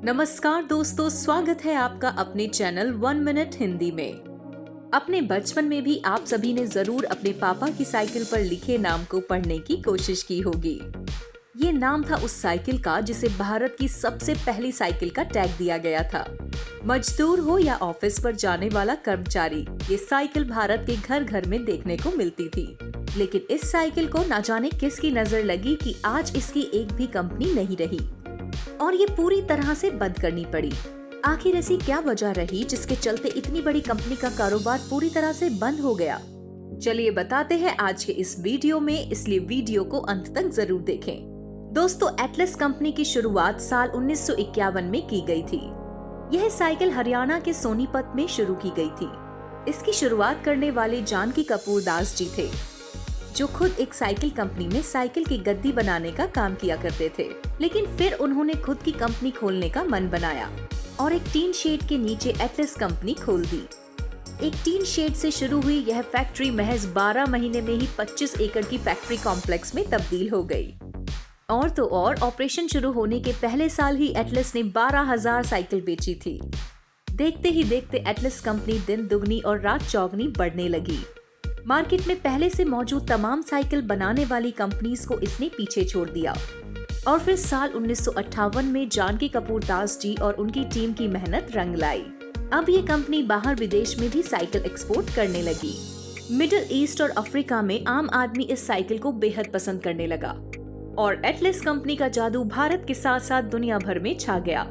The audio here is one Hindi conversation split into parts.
नमस्कार दोस्तों, स्वागत है आपका अपने चैनल 1 मिनट हिंदी में। अपने बचपन में भी आप सभी ने जरूर अपने पापा की साइकिल पर लिखे नाम को पढ़ने की कोशिश की होगी। ये नाम था उस साइकिल का जिसे भारत की सबसे पहली साइकिल का टैग दिया गया था। मजदूर हो या ऑफिस पर जाने वाला कर्मचारी, ये साइकिल भारत के घर घर में देखने को मिलती थी। लेकिन इस साइकिल को ना जाने किसकी नजर लगी कि आज इसकी एक भी कंपनी नहीं रही और ये पूरी तरह से बंद करनी पड़ी। आखिर ऐसी क्या वजह रही जिसके चलते इतनी बड़ी कंपनी का कारोबार पूरी तरह से बंद हो गया? चलिए बताते हैं आज के इस वीडियो में, इसलिए वीडियो को अंत तक जरूर देखें। दोस्तों, एटलस कंपनी की शुरुआत साल 1951 में की गई थी। यह साइकिल हरियाणा के सोनीपत में शुरू की गई थी। इसकी शुरुआत करने वाले जानकी कपूर दास जी थे, जो खुद एक साइकिल कंपनी में साइकिल की गद्दी बनाने का काम किया करते थे। लेकिन फिर उन्होंने खुद की कंपनी खोलने का मन बनाया और एक टीन शेड के नीचे एटलस कंपनी खोल दी। एक टीन शेड से शुरू हुई यह फैक्ट्री महज 12 महीने में ही 25 एकड़ की फैक्ट्री कॉम्प्लेक्स में तब्दील हो गई। और तो और, ऑपरेशन शुरू होने के पहले साल ही एटलस ने 12,000 साइकिल बेची थी। देखते ही देखते एटलस कंपनी दिन दुगनी और रात चौगनी बढ़ने लगी। मार्केट में पहले से मौजूद तमाम साइकिल बनाने वाली कंपनीज को इसने पीछे छोड़ दिया और फिर साल 1958 में जानकी कपूर दास जी और उनकी टीम की मेहनत रंग लाई। अब ये कंपनी बाहर विदेश में भी साइकिल एक्सपोर्ट करने लगी। मिडिल ईस्ट और अफ्रीका में आम आदमी इस साइकिल को बेहद पसंद करने लगा और एटलस कंपनी का जादू भारत के साथ साथ दुनिया भर में छा गया।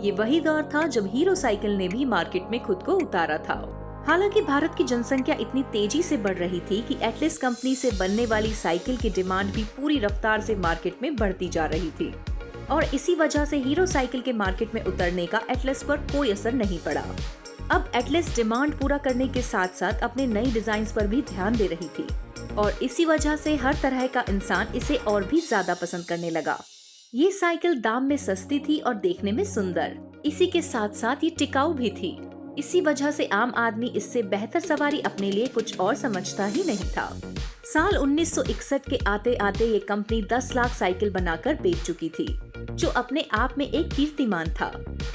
ये वही दौर था जब हीरो साइकिल ने भी मार्केट में खुद को उतारा था। हालांकि भारत की जनसंख्या इतनी तेजी से बढ़ रही थी कि एटलस कंपनी से बनने वाली साइकिल की डिमांड भी पूरी रफ्तार से मार्केट में बढ़ती जा रही थी और इसी वजह से हीरो साइकिल के मार्केट में उतरने का एटलस पर कोई असर नहीं पड़ा। अब एटलस डिमांड पूरा करने के साथ साथ अपने नई डिजाइन पर भी ध्यान दे रही थी और इसी वजह से हर तरह का इंसान इसे और भी ज्यादा पसंद करने लगा। ये साइकिल दाम में सस्ती थी और देखने में सुंदर, इसी के साथ साथ ये टिकाऊ भी थी। इसी वजह से आम आदमी इससे बेहतर सवारी अपने लिए कुछ और समझता ही नहीं था। साल 1961 के आते आते ये कंपनी 10 लाख साइकिल बनाकर बेच चुकी थी, जो अपने आप में एक कीर्तिमान था।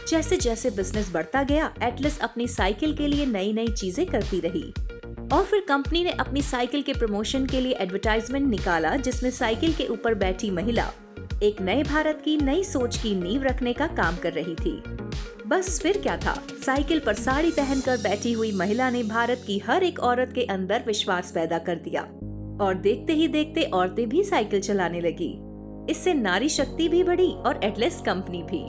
जैसे जैसे बिजनेस बढ़ता गया, एटलस अपनी साइकिल के लिए नई नई चीजें करती रही और फिर कंपनी ने अपनी साइकिल के प्रमोशन के लिए एडवर्टाइजमेंट निकाला, जिसमें साइकिल के ऊपर बैठी महिला एक नए भारत की नई सोच की नींव रखने का काम कर रही थी। बस फिर क्या था, साइकिल पर साड़ी पहनकर बैठी हुई महिला ने भारत की हर एक औरत के अंदर विश्वास पैदा कर दिया और देखते ही देखते औरतें भी साइकिल चलाने लगी। इससे नारी शक्ति भी बढ़ी और एटलस कंपनी भी।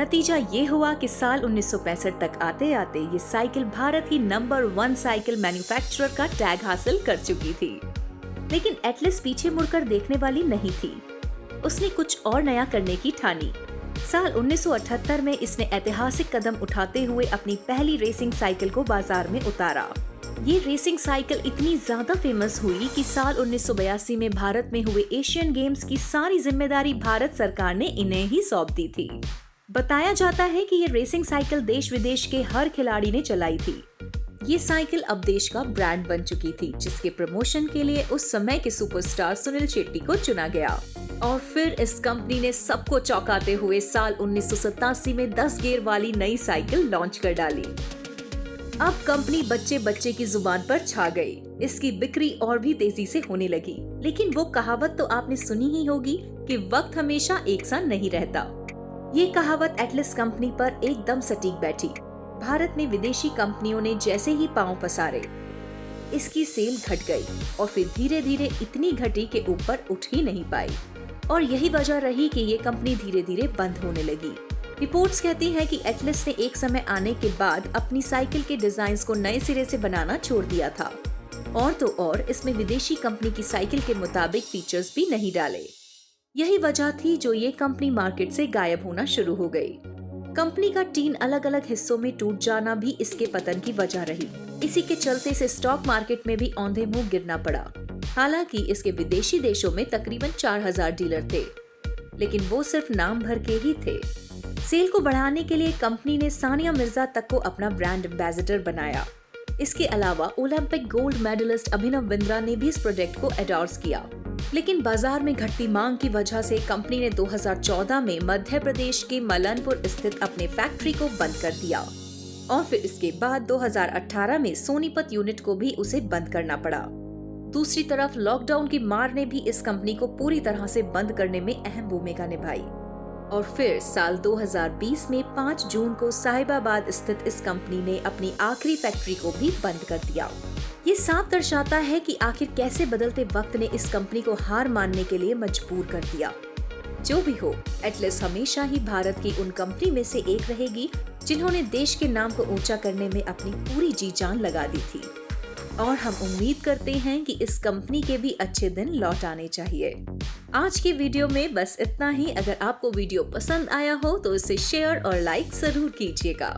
नतीजा ये हुआ कि साल 1965 तक आते आते ये साइकिल भारत की नंबर 1 साइकिल मैन्युफैक्चरर का टैग हासिल कर चुकी थी। लेकिन एटलस पीछे मुड़कर देखने वाली नहीं थी। उसने कुछ और नया करने की ठानी। साल 1978 में इसने ऐतिहासिक कदम उठाते हुए अपनी पहली रेसिंग साइकिल को बाजार में उतारा। ये रेसिंग साइकिल इतनी ज्यादा फेमस हुई कि साल 1982 में भारत में हुए एशियन गेम्स की सारी जिम्मेदारी भारत सरकार ने इन्हें ही सौंप दी थी। बताया जाता है कि ये रेसिंग साइकिल देश विदेश के हर खिलाड़ी ने चलाई थी। ये साइकिल अब देश का ब्रांड बन चुकी थी, जिसके प्रमोशन के लिए उस समय के सुपरस्टार सुनील शेट्टी को चुना गया। और फिर इस कंपनी ने सबको चौंकाते हुए साल 1987 में 10 गियर वाली नई साइकिल लॉन्च कर डाली। अब कंपनी बच्चे बच्चे की जुबान पर छा गई। इसकी बिक्री और भी तेजी से होने लगी। लेकिन वो कहावत तो आपने सुनी ही होगी कि वक्त हमेशा एक सा नहीं रहता। ये कहावत एटलस कंपनी पर एकदम सटीक बैठी। भारत में विदेशी कंपनियों ने जैसे ही पांव पसारे, इसकी सेल घट गई और फिर धीरे धीरे इतनी घटी कि ऊपर उठ ही नहीं पाई और यही वजह रही कि ये कंपनी धीरे धीरे बंद होने लगी। रिपोर्ट्स कहती हैं कि एटलस ने एक समय आने के बाद अपनी साइकिल के डिजाइन्स को नए सिरे से बनाना छोड़ दिया था और तो और इसमें विदेशी कंपनी की साइकिल के मुताबिक फीचर्स भी नहीं डाले। यही वजह थी जो ये कंपनी मार्केट से गायब होना शुरू हो गई। कंपनी का 3 अलग अलग हिस्सों में टूट जाना भी इसके पतन की वजह रही। इसी के चलते से स्टॉक मार्केट में भी औंधे मुंह गिरना पड़ा। हालांकि इसके विदेशी देशों में तकरीबन 4,000 डीलर थे, लेकिन वो सिर्फ नाम भर के ही थे। सेल को बढ़ाने के लिए कंपनी ने सानिया मिर्जा तक को अपना ब्रांड एम्बेसडर बनाया। इसके अलावा Olympic gold medallist Abhinav Bindra ने भी इस प्रोजेक्ट को एंडोर्स किया, लेकिन बाजार में घटती मांग की वजह से कंपनी ने 2014 में मध्य प्रदेश के मलनपुर स्थित अपने फैक्ट्री को बंद कर दिया और फिर इसके बाद 2018 में सोनीपत यूनिट को भी उसे बंद करना पड़ा। दूसरी तरफ लॉकडाउन की मार ने भी इस कंपनी को पूरी तरह से बंद करने में अहम भूमिका निभाई और फिर साल 2020 में 5 जून को साहिबाबाद स्थित इस कंपनी ने अपनी आखिरी फैक्ट्री को भी बंद कर दिया। ये साफ दर्शाता है कि आखिर कैसे बदलते वक्त ने इस कंपनी को हार मानने के लिए मजबूर कर दिया। जो भी हो, एटलस हमेशा ही भारत की उन कंपनी में से एक रहेगी जिन्होंने देश के नाम को ऊंचा करने में अपनी पूरी जी जान लगा दी थी और हम उम्मीद करते हैं कि इस कंपनी के भी अच्छे दिन लौट आने चाहिए। आज की वीडियो में बस इतना ही। अगर आपको वीडियो पसंद आया हो तो इसे शेयर और लाइक जरूर कीजिएगा।